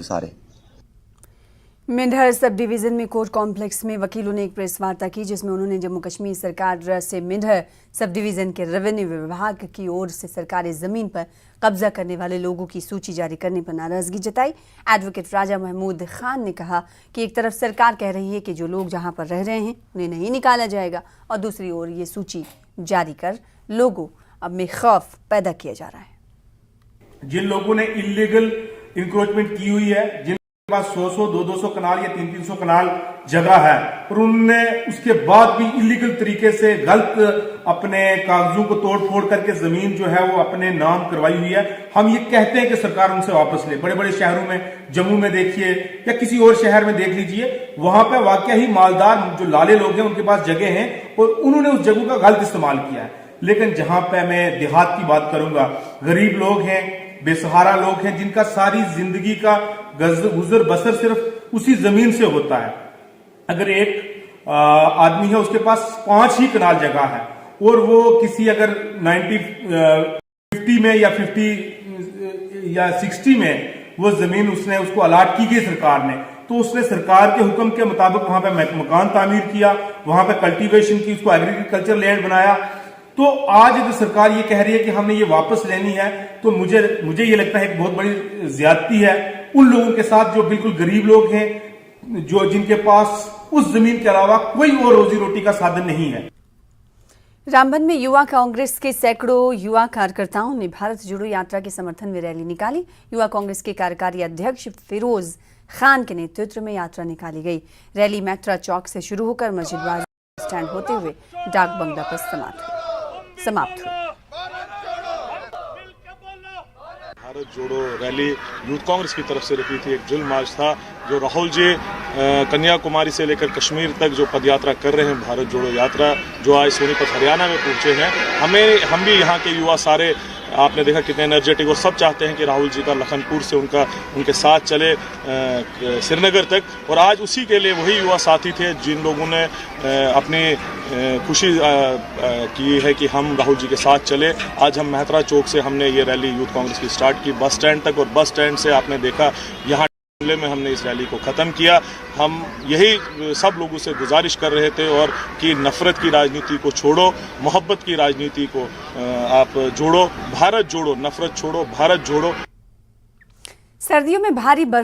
सारे। Mendhar sub division में court complex में वकीलों ने एक प्रेस वार्ता की जिसमें उन्होंने जम्मू कश्मीर सरकार से मेंढर सब डिवीजन के रेवेन्यू विभाग की ओर से सरकारी जमीन पर कब्जा करने वाले लोगों की सूची जारी करने पर नाराजगी जताई। एडवोकेट राजा महमूद खान ने कहा कि एक तरफ सरकार कह रही है कि जो लोग जहां पर रह रहे हैं उन्हें नहीं निकाला जाएगा और दूसरी ओर ये सूची जारी कर लोगों में खौफ पैदा किया जा रहा है। जिन लोगों ने इलीगल इंक्रोचमेंट की हुई है, जिन पास 100-100, 200-200 कनाल या 300-300 कनाल जगह है और उनने उसके बाद भी इलीगल तरीके से गलत अपने कागजों को तोड़ फोड़ करके जमीन जो है वो अपने नाम करवाई हुई है, हम ये कहते हैं कि सरकार उनसे वापस ले। बड़े बड़े शहरों में, जम्मू में देखिए या किसी और शहर में देख लीजिए, वहां पर वाकई ही मालदार जो लाले लोग हैं उनके पास जगह है और उन्होंने उस जगह का गलत इस्तेमाल किया है। लेकिन जहां पर मैं देहात की बात करूंगा, गरीब लोग हैं, बेसहारा लोग हैं, जिनका सारी जिंदगी का गुजर बसर सिर्फ उसी जमीन से होता है। अगर एक आदमी है उसके पास 5 ही कनाल जगह है और वो किसी अगर 50 में या 50 या 60 में वो जमीन उसको अलाट की गई सरकार ने, तो उसने सरकार के हुक्म के मुताबिक वहां पे मकान तामीर किया, वहां पे कल्टीवेशन की, उसको एग्रीकल्चर लैंड बनाया। तो आज अगर सरकार ये कह रही है कि हमने ये वापस लेनी है, तो मुझे ये लगता है एक बहुत बड़ी ज्यादती है उन लोगों के साथ जो बिल्कुल गरीब लोग हैं, जिनके पास उस जमीन के अलावा कोई और रोजी रोटी का साधन नहीं है। रामबन में युवा कांग्रेस के सैकड़ों युवा कार्यकर्ताओं ने भारत जोड़ो यात्रा के समर्थन में रैली निकाली। युवा कांग्रेस के कार्यकारी अध्यक्ष फिरोज खान के नेतृत्व में यात्रा निकाली गई। रैली मैत्रा चौक से शुरू होकर मस्जिद बाजार स्टैंड होते हुए डाक बंगला पर समाप्त हुई। भारत जोड़ो रैली यूथ कांग्रेस की तरफ से रखी थी। एक ड्रिल मार्च था जो राहुल जी कन्याकुमारी से लेकर कश्मीर तक जो पदयात्रा कर रहे हैं, भारत जोड़ो यात्रा, जो आज सोनीपत हरियाणा में पहुंचे हैं। हम भी यहाँ के युवा सारे, आपने देखा कितने एनर्जेटिक, और सब चाहते हैं कि राहुल जी का लखनपुर से उनके साथ चले श्रीनगर तक। और आज उसी के लिए वही युवा साथी थे जिन लोगों ने अपनी खुशी की है कि हम राहुल जी के साथ चले। आज हम मेहतरा चौक से हमने ये रैली यूथ कांग्रेस की स्टार्ट की बस स्टैंड तक, और बस स्टैंड से आपने देखा यहाँ में हमने इस रैली को ख़त्म किया। हम यही सब लोगों से गुजारिश कर रहे थे और कि नफरत की राजनीति को छोड़ो, मोहब्बत की राजनीति को आप जोड़ो, भारत जोड़ो, नफरत छोड़ो, भारत जोड़ो। सर्दियों में भारी बर्फ